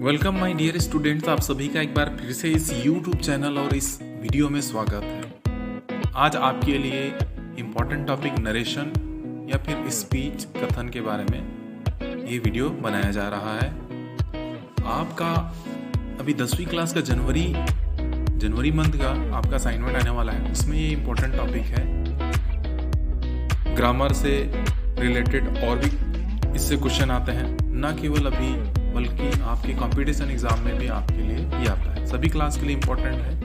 Welcome my dear students, आप सभी का एक बार फिर से इस YouTube चैनल और इस वीडियो में स्वागत है। आज आपके लिए इम्पोर्टेंट टॉपिक नरेशन या फिर स्पीच कथन के बारे में ये वीडियो बनाया जा रहा है। आपका अभी 10वीं क्लास का जनवरी मंथ का आपका असाइनमेंट आने वाला है। उसमें ये इम्पोर्टेंट टॉपिक है। ग्रामर से रिलेटेड और भी इससे क्वेश्चन आते हैं, ना केवल अभी बल्कि आपके कंपटीशन एग्जाम में भी आपके लिए ये आता है। सभी क्लास के लिए इम्पोर्टेंट है।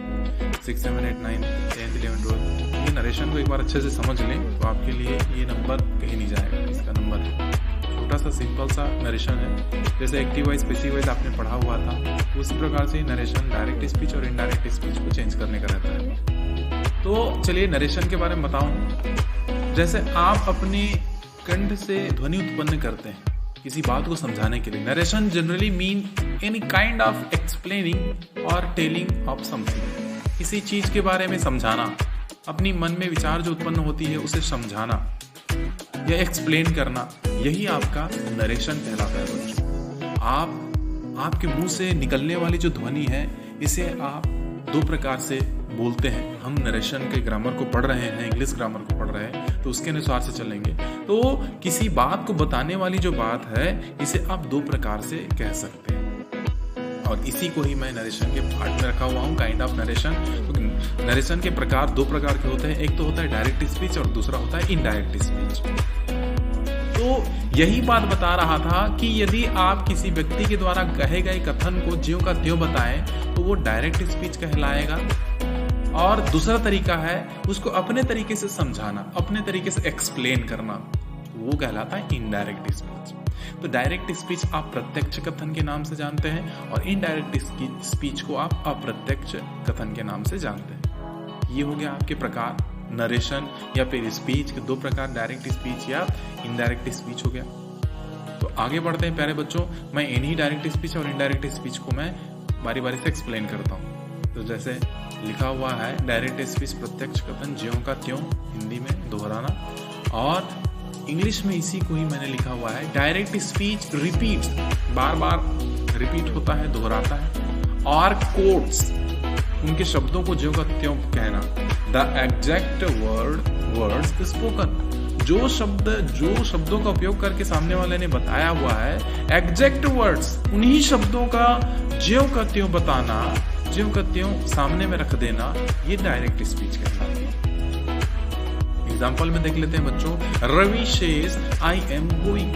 6, 7, 8, 9, 10, 11, 12। ये नरेशन को एक बार अच्छे से समझ लें तो आपके लिए ये नंबर कहीं नहीं जाएगा। इसका नंबर है छोटा सा सिंपल सा नरेशन है। जैसे एक्टिव वाइज पैसिव वाइज आपने पढ़ा हुआ था, उसी प्रकार से नरेशन डायरेक्ट स्पीच और इनडायरेक्ट स्पीच को चेंज करने का रहता है। तो चलिए नरेशन के बारे में बताऊं। जैसे आप अपने कंठ से ध्वनि उत्पन्न करते हैं किसी बात को समझाने के लिए। Narration generally mean any kind of explaining और टेलिंग ऑफ समथिंग। किसी चीज के बारे में समझाना, अपनी मन में विचार जो उत्पन्न होती है उसे समझाना या एक्सप्लेन करना, यही आपका नरेशन कहलाता है बच्चों। आपके मुंह से निकलने वाली जो ध्वनि है इसे आप दो प्रकार से बोलते हैं। हम नरेशन के ग्रामर को पढ़ रहे हैं, इंग्लिश ग्रामर को पढ़ रहे हैं, तो उसके अनुसार से चलेंगे। तो किसी बात को बताने वाली जो बात है इसे आप दो प्रकार से कह सकते हैं, और इसी को ही मैं नरेशन के पार्ट में रखा हुआ हूँ, काइंड ऑफ नरेशन। तो नरेशन के प्रकार दो प्रकार के होते हैं। एक तो होता है डायरेक्ट स्पीच और दूसरा होता है इनडायरेक्ट स्पीच। तो यही बात बता रहा था कि यदि आप किसी व्यक्ति के द्वारा कहे गए कथन को ज्यों का त्यों बताएं तो वो डायरेक्ट स्पीच कहलाएगा, और दूसरा तरीका है उसको अपने तरीके से समझाना, अपने तरीके से एक्सप्लेन करना, वो कहलाता है इनडायरेक्ट स्पीच। तो डायरेक्ट स्पीच आप प्रत्यक्ष कथन के नाम से जानते हैं और इनडायरेक्ट स्पीच को आप अप्रत्यक्ष कथन के नाम से जानते हैं। ये हो गया आपके प्रकार नरेशन या फिर स्पीच के दो प्रकार, डायरेक्ट स्पीच या इनडायरेक्ट स्पीच हो गया। तो आगे बढ़ते हैं प्यारे बच्चों। मैं इन्हीं डायरेक्ट स्पीच और इनडायरेक्ट स्पीच को मैं बारी बारी से एक्सप्लेन करता हूँ। तो जैसे लिखा हुआ है डायरेक्ट स्पीच प्रत्यक्ष कथन ज्यों का त्यों, हिंदी में दोहराना, और इंग्लिश में इसी को ही मैंने लिखा हुआ है डायरेक्ट स्पीच रिपीट, बार बार रिपीट होता है, दोहराता है, और कोट्स उनके शब्दों को ज्यों का त्यों कहना। द एग्जैक्ट वर्ड्स स्पोकन, जो शब्दों का उपयोग करके सामने वाले ने बताया हुआ है, एग्जैक्ट वर्ड्स उन्हीं शब्दों का ज्यों का त्यों बताना, ज्यों का त्यों सामने में रख देना, ये डायरेक्ट स्पीच कहलाती है। एग्जाम्पल में देख लेते हैं बच्चों। Ravi says I am going.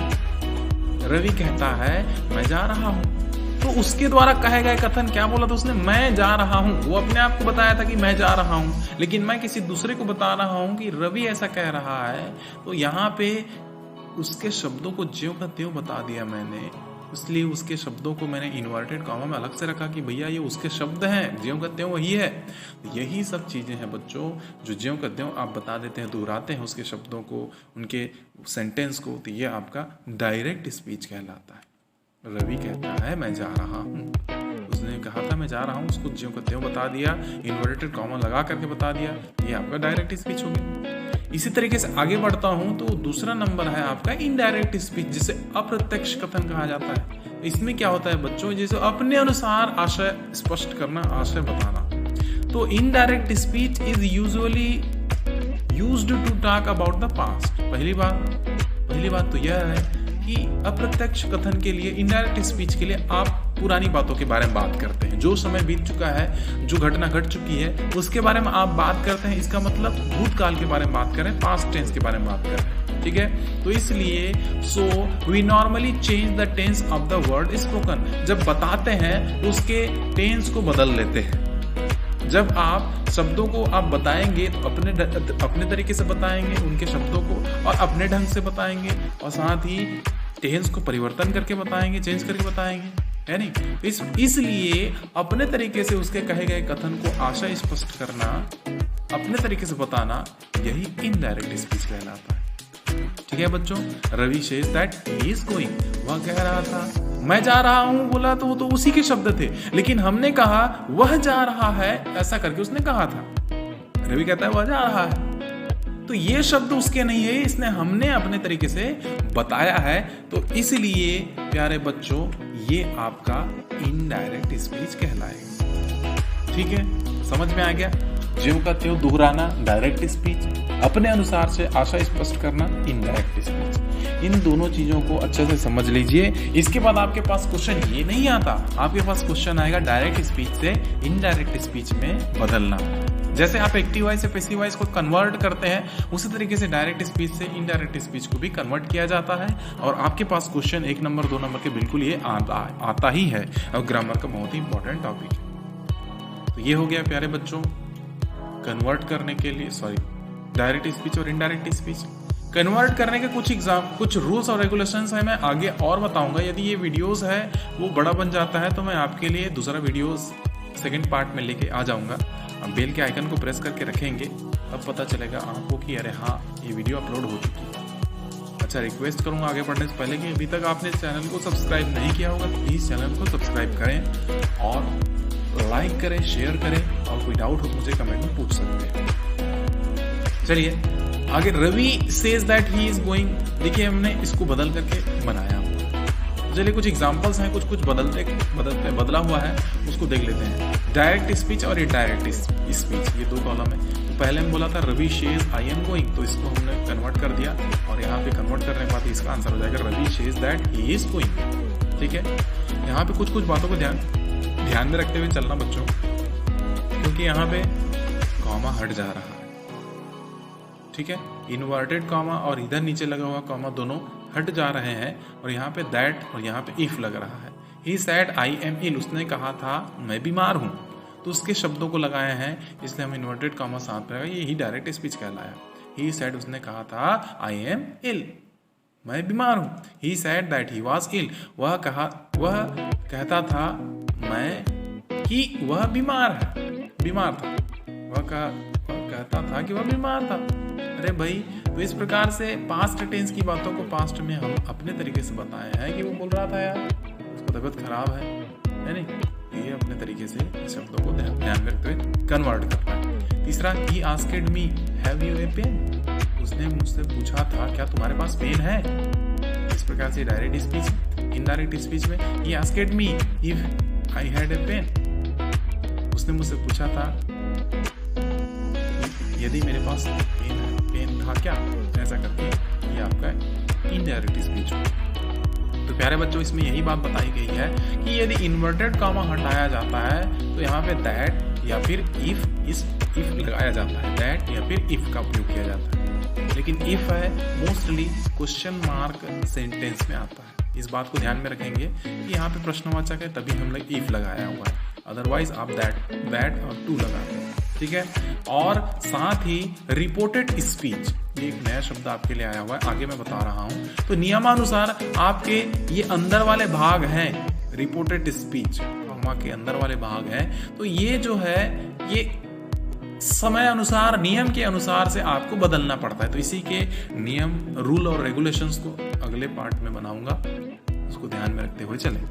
Ravi कहता है मैं जा रहा हूं। तो उसके द्वारा कहे गए कथन क्या बोला था उसने? मैं जा रहा हूं। वो अपने आप को बताया था कि मैं जा रहा हूं, लेकिन मैं किसी दूसरे को बता रहा हूं कि रवि ऐसा कह रहा है। तो यहाँ पे उसके शब्दों को ज्यों का त्यों बता दिया मैंने, इसलिए उसके शब्दों को मैंने इन्वर्टेड कॉमा में अलग से रखा कि भैया ये उसके शब्द हैं, ज्यों का त्यों वही है। यही सब चीजें हैं बच्चों जो ज्यों का त्यों आप बता देते हैं, दोहराते हैं उसके शब्दों को, उनके सेंटेंस को, तो ये आपका डायरेक्ट स्पीच कहलाता है। रवि कहता है मैं जा रहा हूँ, उसने कहा था मैं जा रहा हूँ, उसको ज्यों का त्यों बता दिया, इन्वर्टेड कॉमा लगा करके बता दिया, ये आपका डायरेक्ट स्पीच हो गया। इसी तरीके से आगे बढ़ता हूं तो दूसरा नंबर है आपका इनडायरेक्ट स्पीच, जिसे अप्रत्यक्ष कथन कहा जाता है। इसमें क्या होता है बच्चों? जैसे अपने अनुसार आशय स्पष्ट करना, आशय बताना। तो indirect speech is usually used to talk about the past. पहली बात तो यह है कि अप्रत्यक्ष कथन के लिए, इनडायरेक्ट स्पीच के लिए आप पुरानी बातों के बारे में बात करते हैं। जो समय बीत चुका है, जो घटना घट चुकी है, उसके बारे में आप बात करते हैं। इसका मतलब भूतकाल के बारे में बात करें, पास्ट टेंस के बारे में बात करें, ठीक है। तो इसलिए we normally change the tense of the word spoken. जब बताते हैं उसके टेंस को बदल लेते हैं। जब आप शब्दों को आप बताएंगे तो अपने तरीके से बताएंगे उनके शब्दों को, और अपने ढंग से बताएंगे, और साथ ही टेंस को परिवर्तन करके बताएंगे, चेंज करके बताएंगे, है नहीं। इसलिए अपने तरीके से उसके कहे गए कथन को आशय स्पष्ट करना, अपने तरीके से बताना, यही इनडायरेक्ट स्पीच कहलाता है। ठीक है बच्चों। Ravi says that he is going, वह कह रहा था मैं जा रहा हूं, बोला तो वो तो उसी के शब्द थे, लेकिन हमने कहा वह जा रहा है, ऐसा करके उसने कहा था। रवि कहता है वह जा रहा है। तो ये शब्द उसके नहीं है, इसने हमने अपने तरीके से बताया है। तो इसलिए प्यारे बच्चों ये आपका इनडायरेक्ट स्पीच कहलाएगा। ठीक है, समझ में आ गया? ज्यों का त्यों दोहराना डायरेक्ट स्पीच, अपने अनुसार से आशा स्पष्ट करना इनडायरेक्ट स्पीच। इन दोनों चीजों को अच्छे से समझ लीजिए। इसके बाद आपके पास क्वेश्चन ये नहीं आता, आपके पास क्वेश्चन आएगा डायरेक्ट स्पीच से इनडायरेक्ट स्पीच में बदलना। जैसे आप एक्टिव वॉइस से पैसिव वॉइस को कन्वर्ट करते हैं, उसी तरीके से डायरेक्ट स्पीच से इनडायरेक्ट स्पीच को भी कन्वर्ट किया जाता है। और आपके पास क्वेश्चन 1 नंबर 2 नंबर के बिल्कुल ये आता ही है, और ग्रामर का बहुत ही इंपॉर्टेंट टॉपिक है। तो ये हो गया प्यारे बच्चों कन्वर्ट करने के लिए, डायरेक्ट स्पीच और इनडायरेक्ट स्पीच। कन्वर्ट करने के कुछ रूल्स और रेगुलेशंस है, मैं आगे और बताऊंगा। यदि ये वीडियोस है वो बड़ा बन जाता है तो मैं आपके लिए दूसरा वीडियोस सेकंड पार्ट में लेके आ जाऊंगा। अब बेल के आइकन को प्रेस करके रखेंगे, तब पता चलेगा आपको कि अरे हाँ ये वीडियो अपलोड हो चुकी है। अच्छा, रिक्वेस्ट करूंगा आगे बढ़ने से पहले कि अभी तक आपने चैनल को सब्सक्राइब नहीं किया होगा, प्लीज चैनल को सब्सक्राइब करें और लाइक करें, शेयर करें, और कोई डाउट हो मुझे कमेंट में पूछ सकते हैं। चलिए आगे, Ravi says that he is going, देखिए हमने इसको बदल करके बनाया। चलिए कुछ एग्जांपल्स हैं, कुछ बदला हुआ है, उसको देख लेते हैं। डायरेक्ट स्पीच और इनडायरेक्ट स्पीच, ये 2 कॉलम है। तो पहले हम बोला था रवि शेज आई एम गोइंग, तो इसको हमने कन्वर्ट कर दिया, और यहाँ पे कन्वर्ट करने के बाद इसका आंसर हो जाएगा Ravi says that he is going. ठीक है, यहाँ पे कुछ बातों को ध्यान में रखते हुए चलना बच्चों, क्योंकि यहाँ पे कॉमा हट जा रहा है। ठीक है, इन्वर्टेड कॉमा और इधर नीचे लगा हुआ कॉमा दोनों हट जा रहे हैं, और यहाँ पे दैट और यहाँ पे इफ लग रहा है। ही सैड आई एम इल, उसने कहा था मैं बीमार हूँ, तो उसके शब्दों को लगाए हैं, इसलिए हम इन्वर्टेड कॉमा साथ रहेगा, ये ही डायरेक्ट स्पीच कहलाया। ही सैड, उसने कहा था आई एम इल, मैं बीमार हूँ। He said that he was ill, वह कहता था मैं कि वह बीमार था। वह कहता था कि वह बीमार था। अरे भाई, तो इस प्रकार से पास्ट टेंस की बातों को पास्ट में हम अपने तरीके से बताए हैं कि वो बोल रहा था यार उसको तबीयत खराब है नहीं। ये अपने तरीके से शब्दों को ध्यान में रखते हुए कन्वर्ट करना है। तीसरा, he asked me have you a pen, उसने मुझसे पूछा था क्या तुम्हारे पास पेन है। इस प्रकार से डायरेक्ट स्पीच। इनडायरेक्ट स्पीच में he asked me if I had a pen, उसने मुझसे पूछा था यदि मेरे पास पेन था क्या, ऐसा करके ये आपका इनडायरेक्ट स्पीच हो। तो प्यारे बच्चों इसमें यही बात बताई गई है कि यदि इन्वर्टेड कॉमा हटाया जाता है तो यहाँ पे दैट या फिर इफ लगाया जाता है, दैट या फिर इफ का उपयोग किया जाता है। लेकिन इफ है मोस्टली क्वेश्चन मार्क सेंटेंस में आता है। इस बात को ध्यान में रखेंगे कि यहाँ पे प्रश्नवाचक है तभी हम लोग इफ लगाया हुआ है, अदरवाइज आप दैट और टू लगाते हैं। ठीक है, और साथ ही रिपोर्टेड स्पीच, ये एक नया शब्द आपके लिए आया हुआ है, आगे मैं बता रहा हूं। तो नियमानुसार आपके ये अंदर वाले भाग हैं, रिपोर्टेड स्पीच कॉमा के अंदर वाले भाग हैं, तो ये जो है ये समय अनुसार, नियम के अनुसार से आपको बदलना पड़ता है। तो इसी के नियम, रूल और रेगुलेशंस को अगले पार्ट में बनाऊंगा, उसको ध्यान में रखते हुए चलें।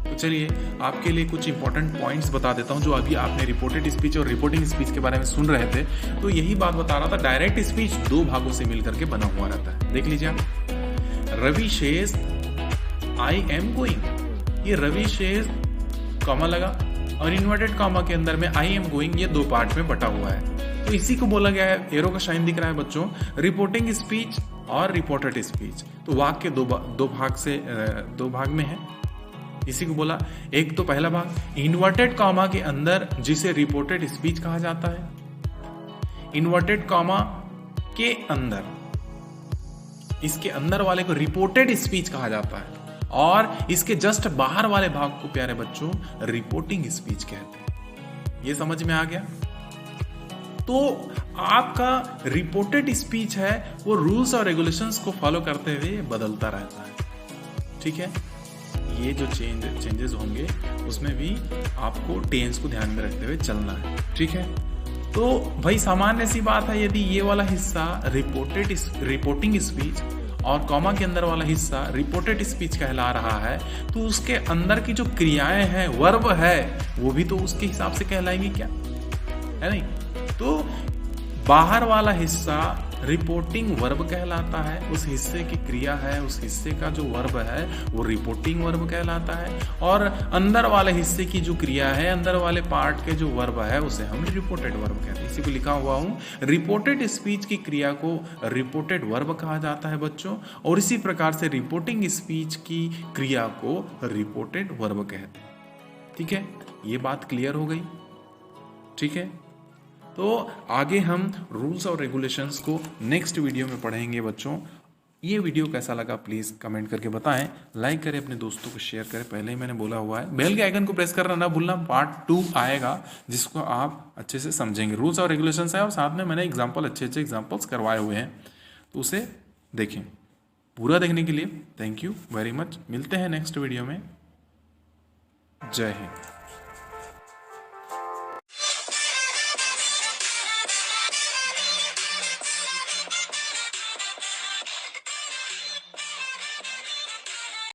तो चलिए आपके लिए कुछ इंपॉर्टेंट पॉइंट्स बता देता हूं जो अभी आपने रिपोर्टेड स्पीच और रिपोर्टिंग स्पीच के बारे में सुन रहे थे। तो यही बात बता रहा था, डायरेक्ट स्पीच 2 भागों से मिलकर के बना हुआ रहता है। देख लीजिए आप, रवि शेज आई एम गोइंग, ये रवि शेज कॉमा लगा और इन्वर्टेड कॉमा के अंदर में आई एम गोइंग, ये 2 पार्ट में बटा हुआ है। तो इसी को बोला गया है, एरो का साइन दिख रहा है बच्चों, रिपोर्टिंग स्पीच और रिपोर्टेड स्पीच। तो वाक्य 2 भाग में है, इसी को बोला। एक तो पहला भाग इन्वर्टेड कॉमा के अंदर जिसे रिपोर्टेड स्पीच कहा जाता है, इन्वर्टेड कॉमा के अंदर, इसके अंदर वाले को रिपोर्टेड स्पीच कहा जाता है, और इसके जस्ट बाहर वाले भाग को प्यारे बच्चों रिपोर्टिंग स्पीच कहते हैं। ये समझ में आ गया? तो आपका रिपोर्टेड स्पीच है वो रूल्स और रेगुलेशंस को फॉलो करते हुए बदलता रहता है। ठीक है, ये जो चेंजेस होंगे उसमें भी आपको टेंस को ध्यान में रखते हुए चलना है। ठीक है, तो भाई सामान्य सी बात है, यदि ये वाला हिस्सा रिपोर्टिंग स्पीच और कॉमा के अंदर वाला हिस्सा रिपोर्टेड स्पीच कहला रहा है, तो उसके अंदर की जो क्रियाएं हैं, वर्ब है, वो भी तो उसके हिसाब से कहलाएंगी क्या, है नहीं? तो बाहर वाला हिस्सा रिपोर्टिंग वर्ब कहलाता है। उस हिस्से की क्रिया है, उस हिस्से का जो वर्ब है वो रिपोर्टिंग वर्ब कहलाता है। और अंदर वाले हिस्से की जो क्रिया है, अंदर वाले पार्ट के जो वर्ब है उसे हम रिपोर्टेड वर्ब कहते हैं। इसी को लिखा हुआ हूँ, रिपोर्टेड स्पीच की क्रिया को रिपोर्टेड वर्ब कहा जाता है बच्चों, और इसी प्रकार से रिपोर्टिंग स्पीच की क्रिया को रिपोर्टेड वर्ब कहते हैं। ठीक है, ये बात क्लियर हो गई। ठीक है, तो आगे हम रूल्स और रेगुलेशंस को नेक्स्ट वीडियो में पढ़ेंगे बच्चों। ये वीडियो कैसा लगा प्लीज़ कमेंट करके बताएं, लाइक करें, अपने दोस्तों को शेयर करें। पहले ही मैंने बोला हुआ है, बेल के आइकन को प्रेस करना ना भूलना। पार्ट 2 आएगा जिसको आप अच्छे से समझेंगे। रूल्स और रेगुलेशंस है और साथ में मैंने एग्जाम्पल, अच्छे अच्छे एग्जाम्पल्स करवाए हुए हैं, तो उसे देखें। पूरा देखने के लिए थैंक यू वेरी मच। मिलते हैं नेक्स्ट वीडियो में। जय हिंद।